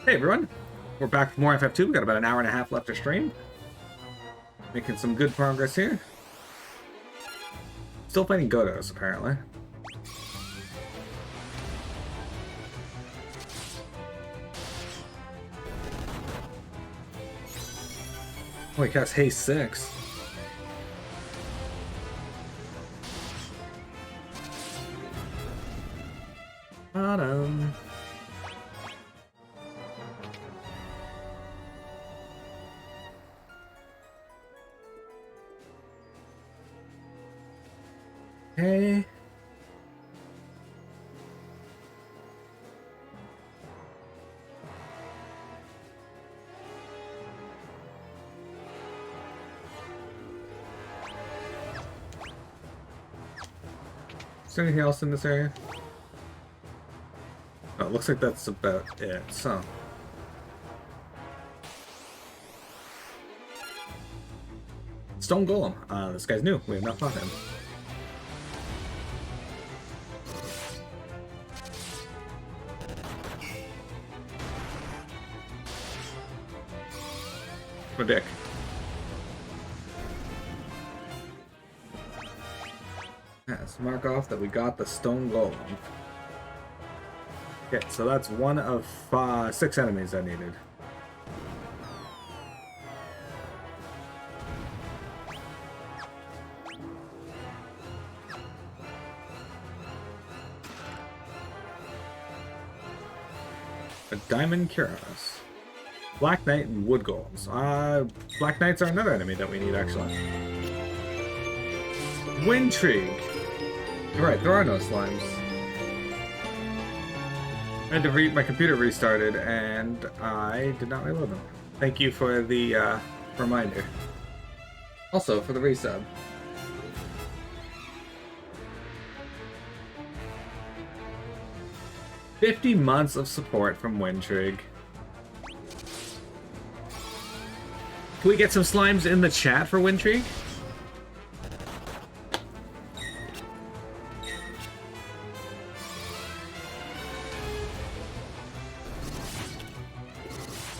Hey everyone, we're back for more FF2. We got about an hour and a half left to stream. Making some good progress here. Still fighting Godos, apparently. Oh, he cast Haste 6. Bottom. Hey. Is there anything else in this area? Oh, it looks like that's about it, so. Stone Golem. This guy's new. We have not fought him. My dick. Let's mark off that we got the Stone Golem. Okay, so that's one of 6 enemies I needed. A Diamond Cuirass. Black Knight and Wood Golems. Black Knights are another enemy that we need, actually. Windtree. Alright, there are no slimes. I had to my computer restarted, and I did not reload them. Thank you for the reminder. Also, for the resub. "50 months of support from Windtrig." Can we get some slimes in the chat for Windtrig?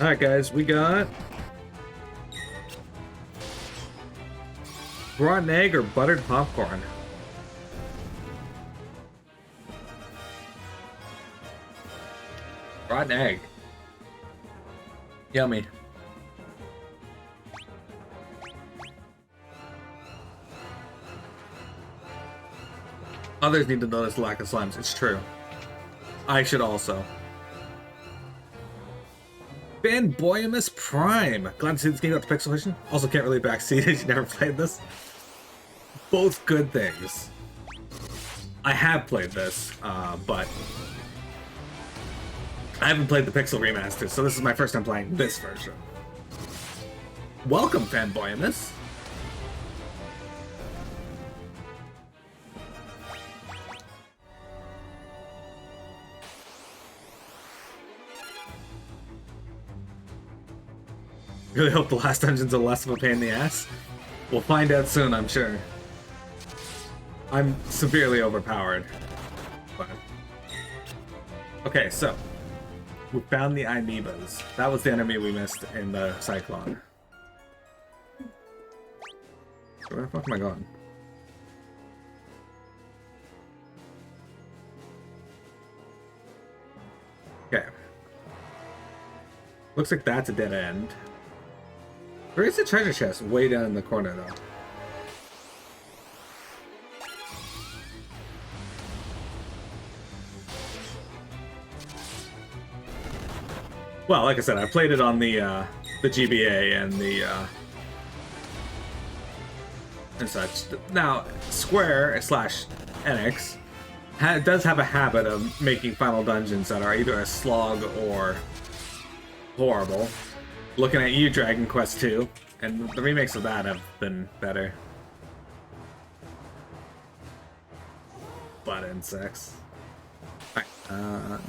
Alright guys, we got rotten egg or buttered popcorn. Rotten egg. Yummy. Others need to notice lack of slimes. It's true. I should also. Fanboyamus Prime. Glad to see this game got the Pixel Vision. Also can't really backseat it. You never played this. Both good things. I have played this, but I haven't played the Pixel Remaster, so this is my first time playing this version. Welcome, Fanboyamus. Really hope the last dungeons are less of a pain in the ass. We'll find out soon, I'm sure. I'm severely overpowered. But... okay, so we found the amoebas. That was the enemy we missed in the Cyclone. Where the fuck am I going? Okay. Looks like that's a dead end. Where is the treasure chest? Way down in the corner, though. Well, like I said, I played it on the GBA and the and such. Now, Square / Enix does have a habit of making final dungeons that are either a slog or horrible. Looking at you, Dragon Quest II, and the remakes of that have been better. Blood insects. Alright,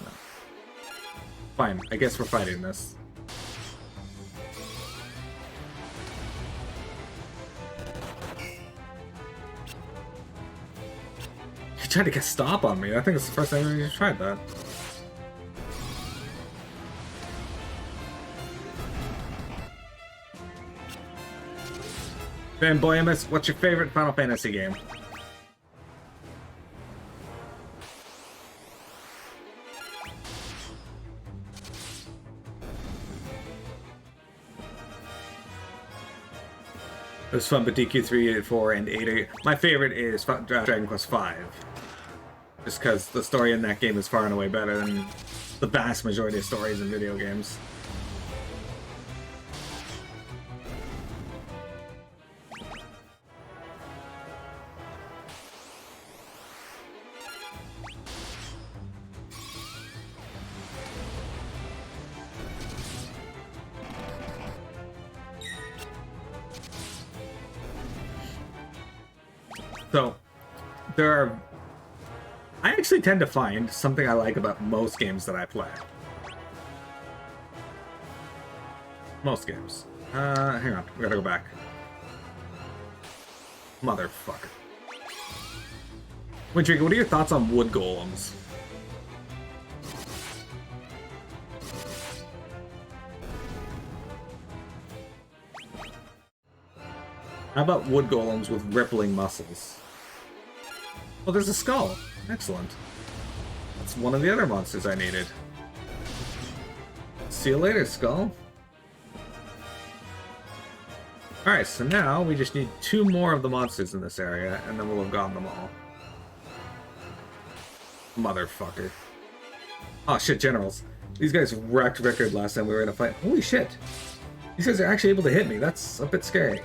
fine, I guess we're fighting this. You tried to get stop on me. I think it's the first time you tried that. Fanboy MS, what's your favorite Final Fantasy game? It was fun, but DQ384 and 8. My favorite is Dragon Quest V. Just because the story in that game is far and away better than the vast majority of stories in video games. So, I actually tend to find something I like about most games that I play. Most games. Hang on, we gotta go back. Motherfucker. Wintriga, what are your thoughts on wood golems? How about wood golems with rippling muscles? Oh, there's a skull. Excellent. That's one of the other monsters I needed. See you later, skull. Alright, so now we just need 2 more of the monsters in this area, and then we'll have gotten them all. Motherfucker. Oh shit, generals. These guys wrecked Rickard last time we were in a fight. Holy shit. These guys are actually able to hit me. That's a bit scary.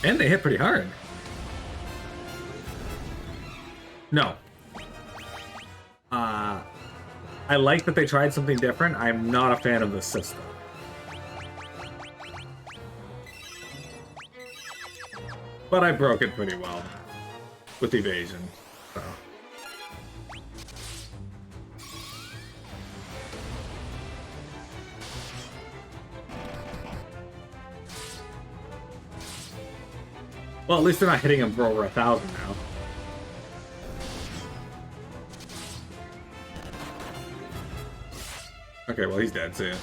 And they hit pretty hard. No. I like that they tried something different. I'm not a fan of this system. But I broke it pretty well with evasion. So. Well, at least they're not hitting him for over 1,000 now. Okay, well, he's dead too.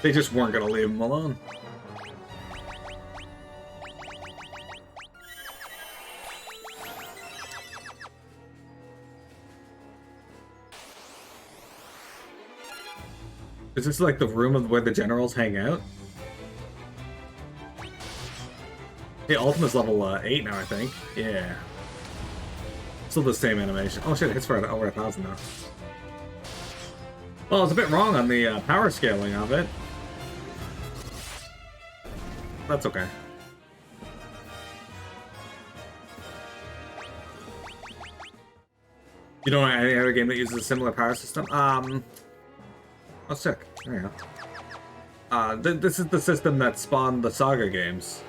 They just weren't gonna leave him alone. Is this like the room of where the generals hang out? Hey, Ultima's level 8 now, I think. Yeah. Still the same animation. Oh shit, it hits for over 1,000 now. Well, I was a bit wrong on the power scaling of it. That's okay. You don't know any other game that uses a similar power system? Oh, sick. There you go. This is the system that spawned the Saga games.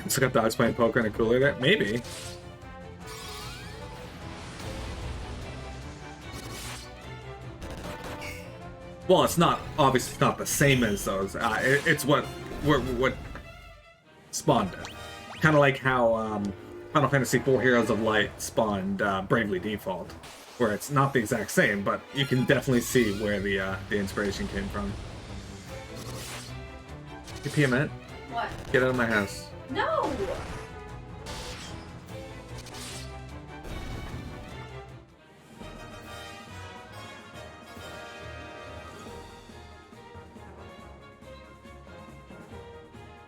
So got dogs playing poker in a cooler there? Maybe. Well, it's not, obviously it's not the same as those. It's what spawned it. Kind of like how Final Fantasy IV Heroes of Light spawned Bravely Default, where it's not the exact same, but you can definitely see where the inspiration came from. Hey, Piament. What? Get out of my house. No!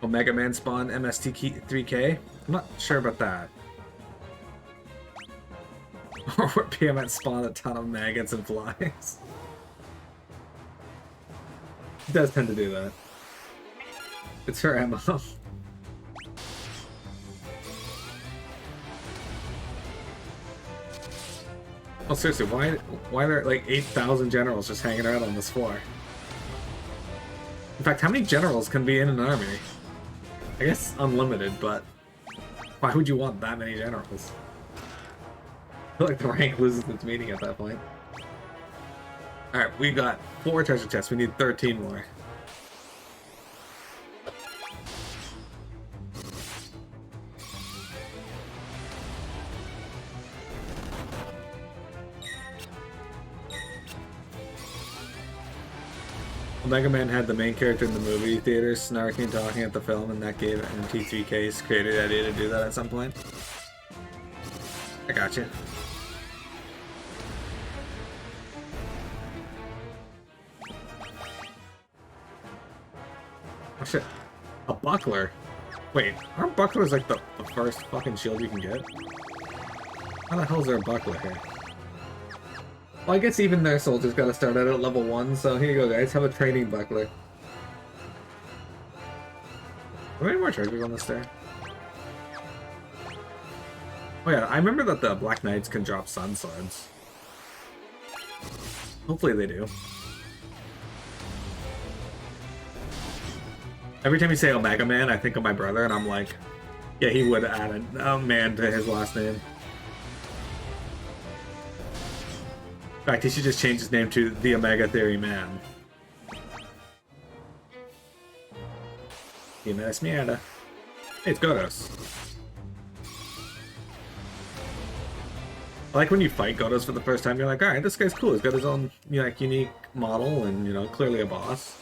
Omega Man spawn MST3K? I'm not sure about that. Or where PMN spawn a ton of maggots and flies. It does tend to do that. It's her MO. Oh, seriously, why are there like 8,000 generals just hanging around on this floor? In fact, how many generals can be in an army? I guess unlimited, but why would you want that many generals? I feel like the rank loses its meaning at that point. Alright, we got 4 treasure chests. We need 13 more. Mega Man had the main character in the movie theater snarking and talking at the film, and that gave MT3K's creator the idea to do that at some point. I gotcha. Oh shit. A buckler? Wait, aren't bucklers like the first fucking shield you can get? How the hell is there a buckler here? Well, I guess even their soldiers gotta start out at level 1, so here you go guys, have a training buckler. Are there any more treasures on this stair? Oh yeah, I remember that the Black Knights can drop sun swords. Hopefully they do. Every time you say Omega Man, I think of my brother, and I'm like, yeah, he would add a man to his last name. In fact, he should just change his name to the Omega Theory Man. Nice mierda. Hey, it's Godos. I like when you fight Godos for the first time, you're like, alright, this guy's cool. He's got his own like unique model and, you know, clearly a boss.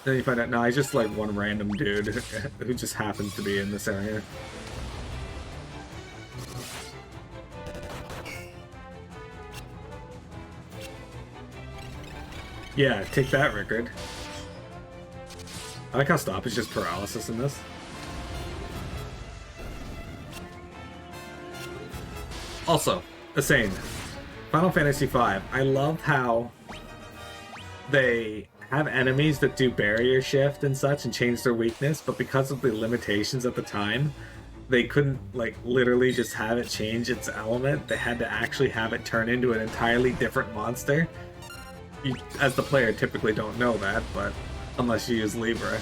Then you find out, no, he's just like one random dude who just happens to be in this area. Yeah, take that, Rickard. I like how stop is just paralysis in this. Also, Asane, Final Fantasy V, I love how they have enemies that do barrier shift and such and change their weakness, but because of the limitations at the time, they couldn't, like, literally just have it change its element. They had to actually have it turn into an entirely different monster. You, as the player, typically don't know that, but unless you use Libra.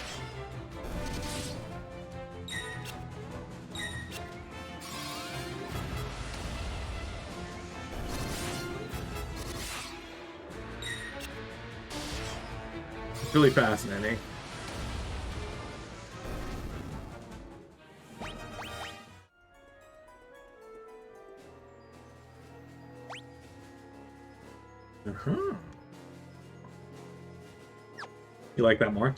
It's really fascinating. Uh-huh. You like that more?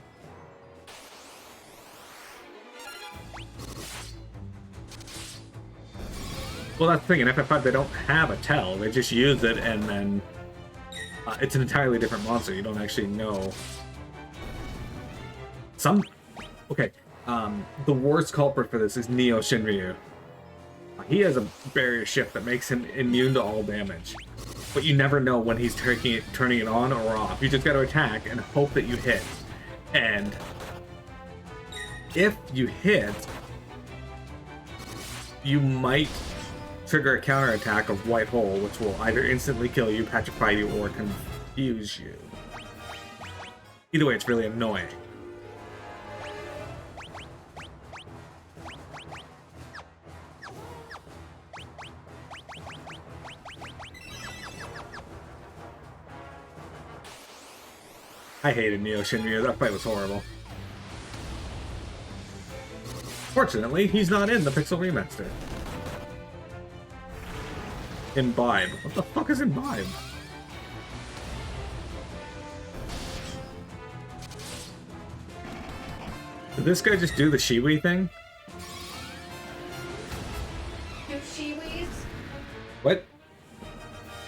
Well, that's the thing. In FF5, they don't have a tell. They just use it, and then it's an entirely different monster. You don't actually know. Okay. The worst culprit for this is Neo Shinryu. He has a barrier shift that makes him immune to all damage. But you never know when he's turning it on or off. You just gotta attack and hope that you hit. And if you hit, you might trigger a counterattack of White Hole, which will either instantly kill you, petrify you, or confuse you. Either way, it's really annoying. I hated Neo Shinryu. That fight was horrible. Fortunately, he's not in the Pixel Remaster. Imbibe. What the fuck is Imbibe? Did this guy just do the Shiwi thing? Do Shiwis? What?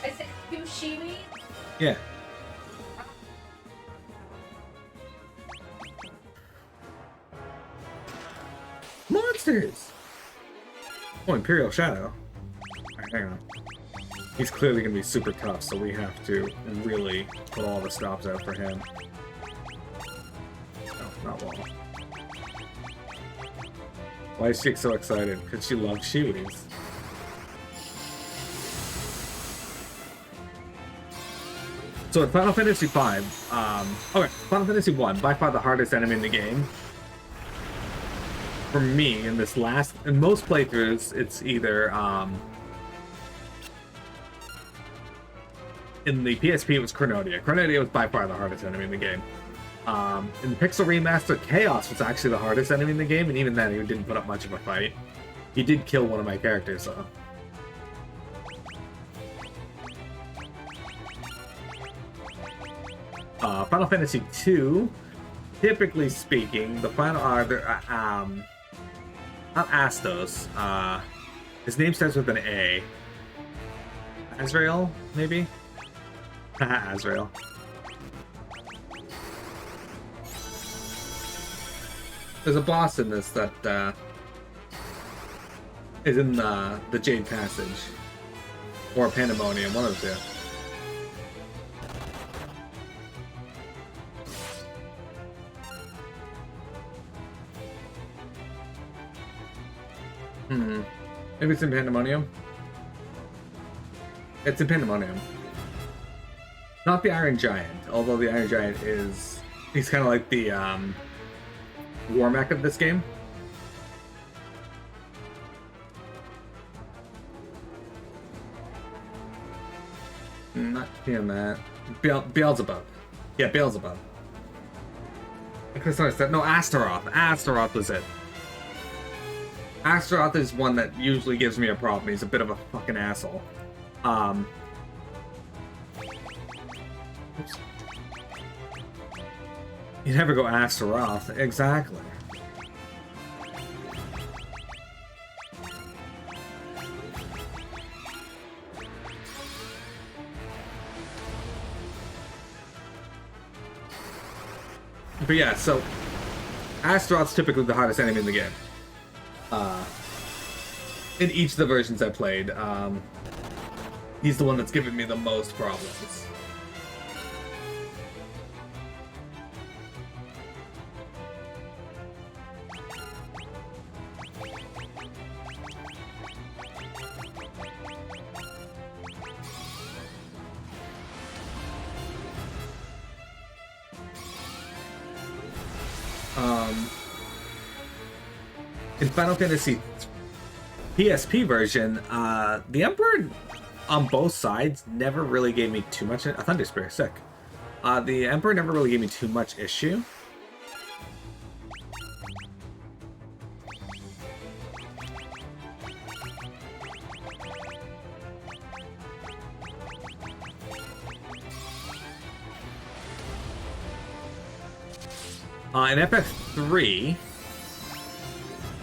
I said do Shiwis? Yeah. Monsters! Oh, Imperial Shadow. Alright, hang on. He's clearly gonna be super tough, so we have to really put all the stops out for him. No, not wall. Why is she so excited? Because she loves Shiwis. So in Final Fantasy V, okay, Final Fantasy 1, by far the hardest enemy in the game. For me, in most playthroughs, it's either, In the PSP, it was Cornodia. Cornodia was by far the hardest enemy in the game. In the Pixel Remaster, Chaos was actually the hardest enemy in the game, and even then, he didn't put up much of a fight. He did kill one of my characters, though. Final Fantasy II, typically speaking, the final not Astos. His name starts with an A. Azrael, maybe? Haha, Azrael. There's a boss in this that is in the Jade Passage. Or Pandemonium, one of the two. Maybe it's in Pandemonium. It's in Pandemonium. Not the Iron Giant, although the Iron Giant is... He's kind of like the war mech of this game. Not seeing that. Beelzebub. Yeah, Beelzebub. I could have said no, Astaroth. Astaroth was it. Astaroth is one that usually gives me a problem. He's a bit of a fucking asshole. Oops. You never go Astaroth. Exactly. But yeah, so Astaroth's typically the hardest enemy in the game. In each of the versions I played, he's the one that's given me the most problems. In Final Fantasy PSP version, the Emperor on both sides never really gave me too much. Thunder Spirit, sick. The Emperor never really gave me too much issue. In FF3,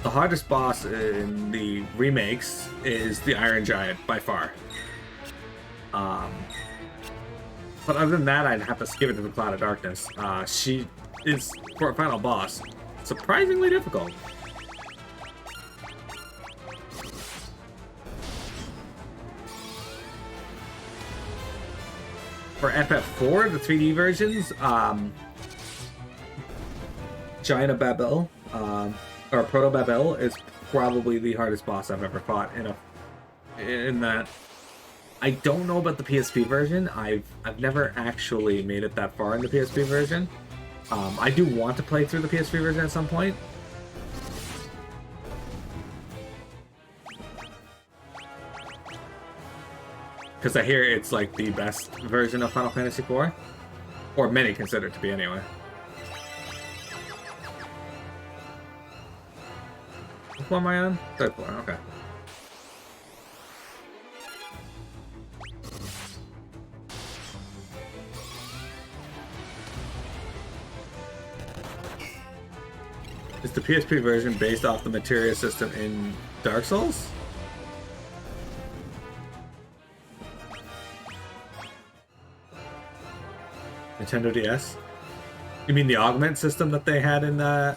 the hardest boss in the remakes is the Iron Giant, by far. But other than that, I'd have to skip it to the Cloud of Darkness. She is, for a final boss, surprisingly difficult. For FF4, the 3D versions, Giant of Babel, or Proto Babel, is probably the hardest boss I've ever fought in that. I don't know about the PSP version. I've never actually made it that far in the PSP version. I do want to play through the PSP version at some point. Because I hear it's like the best version of Final Fantasy IV. Or many consider it to be anyway. What floor am I on? Third floor, okay. Is the PSP version based off the materia system in Dark Souls? Nintendo DS? You mean the augment system that they had in the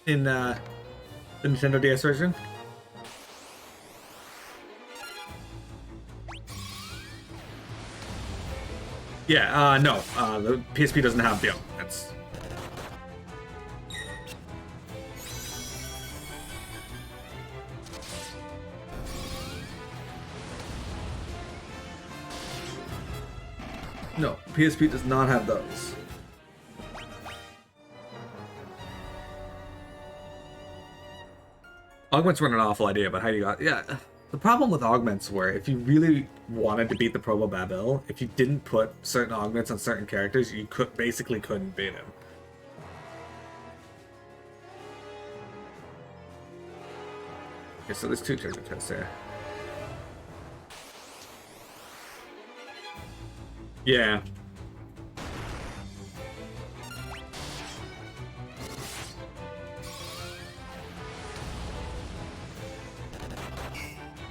Nintendo DS version? Yeah, no. The PSP doesn't have the augments. No, PSP does not have those. Augments weren't an awful idea, but how do you got... Yeah. The problem with augments were, if you really wanted to beat the Probo Babil, if you didn't put certain augments on certain characters, you basically couldn't beat him. Okay, so there's 2 treasure chests there. Yeah.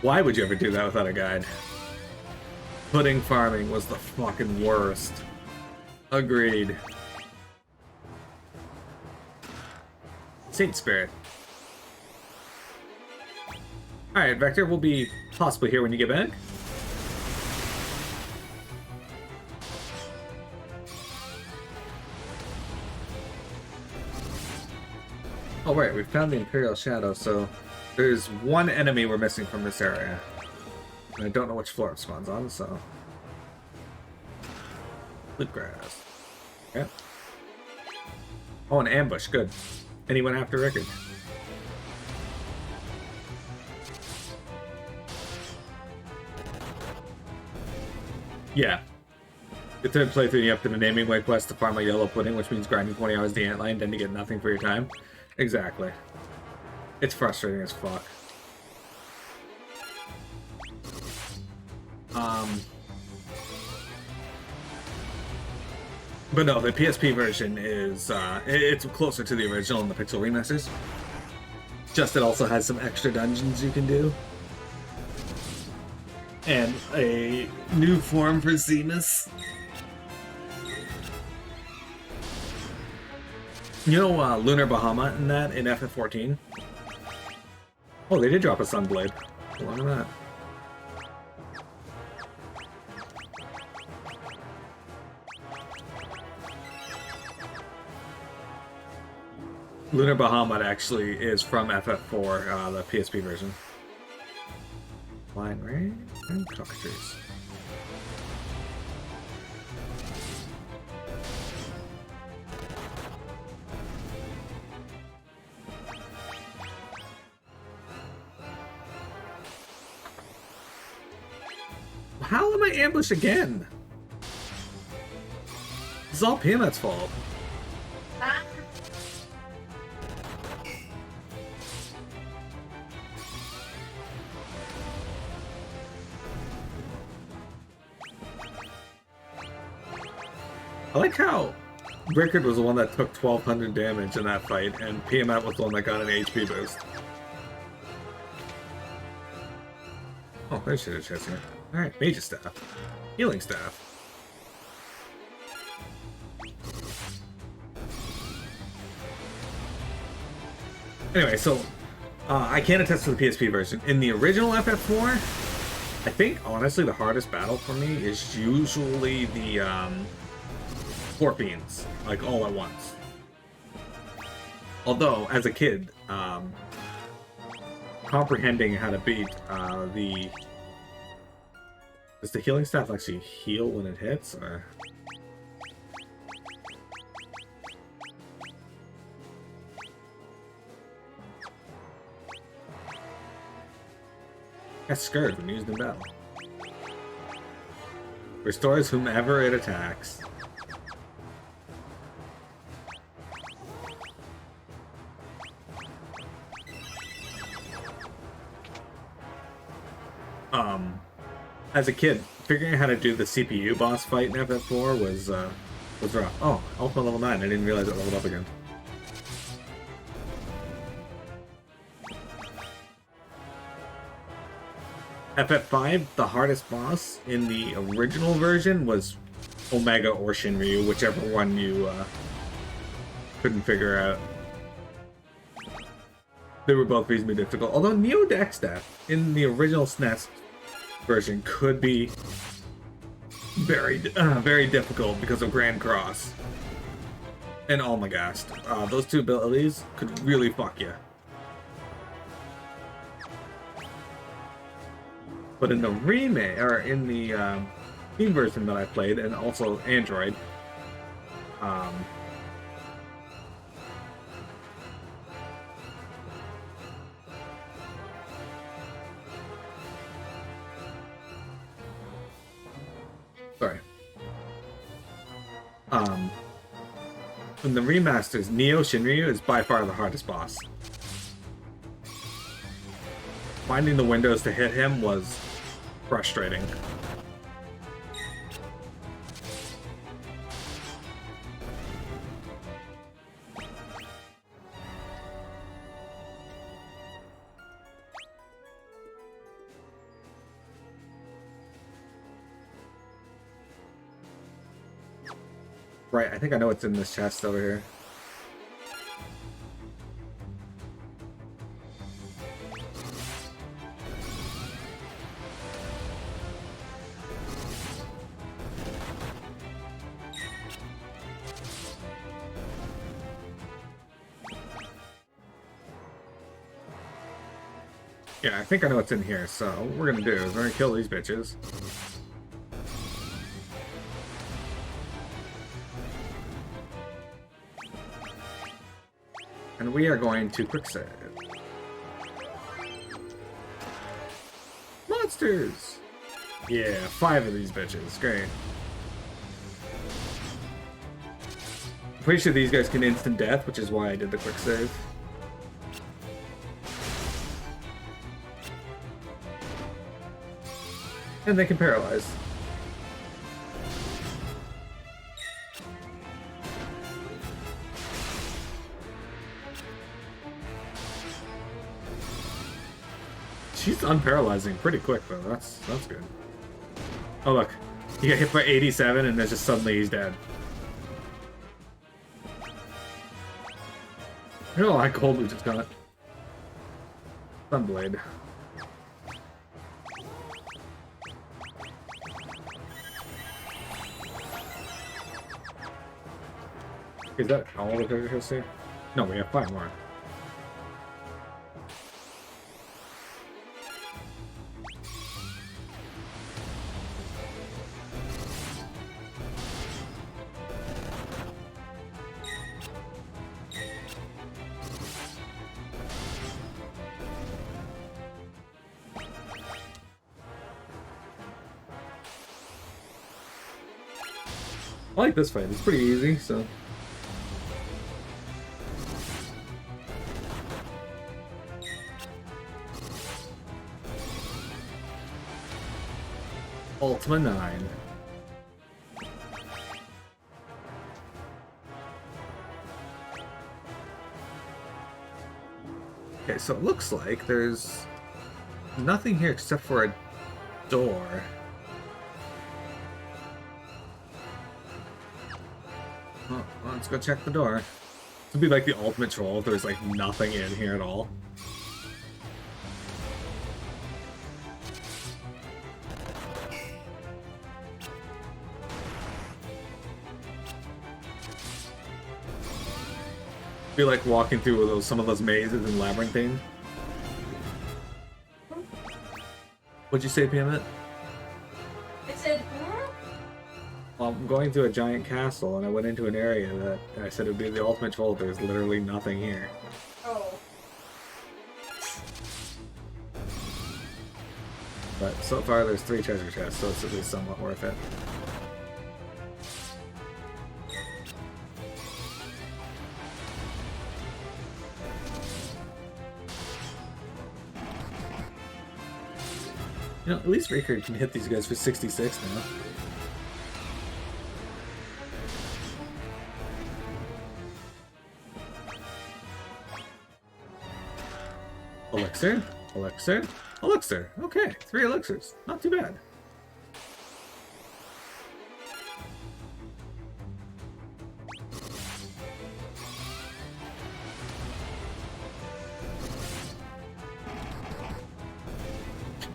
Why would you ever do that without a guide? Pudding farming was the fucking worst. Agreed. Saint Spirit. Alright, Vector, we'll be possibly here when you get back. Oh right, we found the Imperial Shadow, so there's one enemy we're missing from this area. And I don't know which floor it spawns on, so... Loot grass. Yeah. Oh, an ambush, good. And he went after Rickard. Yeah. The third playthrough, you have to do the naming way quest to farm a yellow pudding, which means grinding 20 hours the antline, then you get nothing for your time. Exactly. It's frustrating as fuck. But no, the PSP version is, it's closer to the original in the Pixel remasters. Just it also has some extra dungeons you can do. And a new form for Zemus. You know Lunar Bahamut in that, in FF14? Oh, they did drop a Sunblade. Look at that. Lunar Bahamut actually is from FF4, the PSP version. Flying Rain and Cockatrice. How am I ambushed again? This is all Peanut's fault. I like how Rickard was the one that took 1200 damage in that fight, and Piamat was the one that got an HP boost. Oh, there's shit chest here. Alright, Mage's Staff. Healing Staff. Anyway, so I can attest to the PSP version. In the original FF4, I think, honestly, the hardest battle for me is usually the Scorpions, like all at once. Although, as a kid, comprehending how to beat does the healing staff actually heal when it hits, or? That's scared when used in battle. Restores whomever it attacks. As a kid, figuring out how to do the CPU boss fight in FF4 was rough. Oh, Alpha level 9. I didn't realize it leveled up again. FF5, the hardest boss in the original version was Omega or Shinryu, whichever one you couldn't figure out. They were both reasonably difficult. Although Neo Dexter in the original SNES version could be very difficult because of Grand Cross and Almagast. Those two abilities could really fuck you. But in the remake, or in the Steam version that I played, and also Android, Sorry. In the remasters, Neo Shinryu is by far the hardest boss. Finding the windows to hit him was frustrating. Right, I think I know what's in this chest over here. Yeah, I think I know what's in here, so what we're gonna do is we're gonna kill these bitches. And we are going to quick save. Monsters! Yeah, 5 of these bitches. Great. I'm pretty sure these guys can instant death, which is why I did the quick save. And they can paralyze. She's unparalyzing pretty quick though. That's good. Oh look, he got hit by 87 and then just suddenly he's dead. You know how cold we just got. Sunblade. Is that all the characters here? No, we have 5 more. I like this fight, it's pretty easy, so... Ultima 9. Okay, so it looks like there's nothing here except for a door. Well, let's go check the door. This would be like the ultimate troll if there's like nothing in here at all. Be like walking through some of those mazes and labyrinthine. What'd you say, Piamet? I said, Well, I'm going through a giant castle, and I went into an area that I said it would be the ultimate troll. There's literally nothing here. Oh. But so far, there's 3 treasure chests, so it's at least somewhat worth it. You know, at least Raker can hit these guys for 66 now. Elixir, elixir, elixir. Okay, 3 elixirs. Not too bad.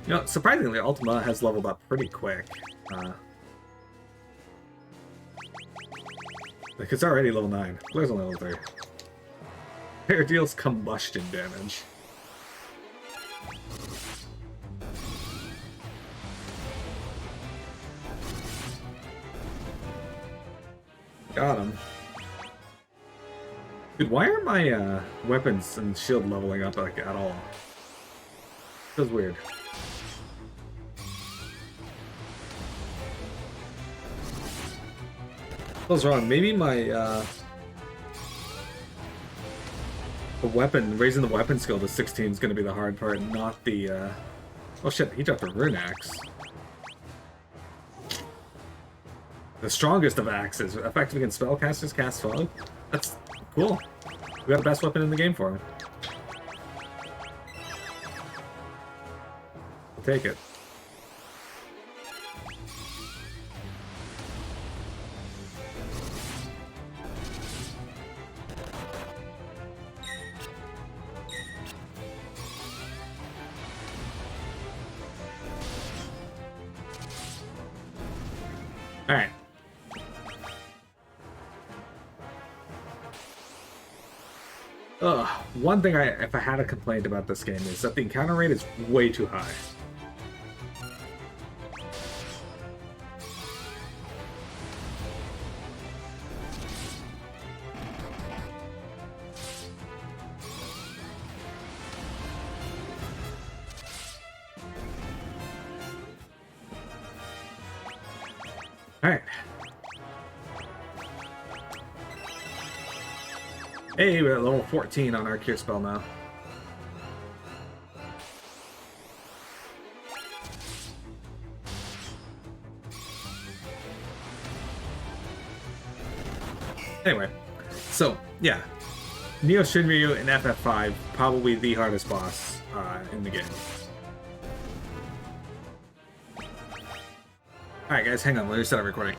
You know, surprisingly, Ultima has leveled up pretty quick. Like, it's already level 9. Blair's only level 3. Pair deals combustion damage. Got him. Dude, why are my weapons and shield leveling up like at all? Feels weird. I was wrong. Maybe my the weapon, raising the weapon skill to 16 is going to be the hard part, not the oh shit, he dropped a rune axe. The strongest of axes, effective against spellcasters, cast fog. That's cool. We got the best weapon in the game for him. I'll take it. Alright. Ugh. One thing if I had a complaint about this game is that the encounter rate is way too high. Alright. Hey, we're at level 14 on our cure spell now. Anyway, so, yeah. Neo Shinryu in FF5, probably the hardest boss in the game. Alright guys, hang on, let me start recording.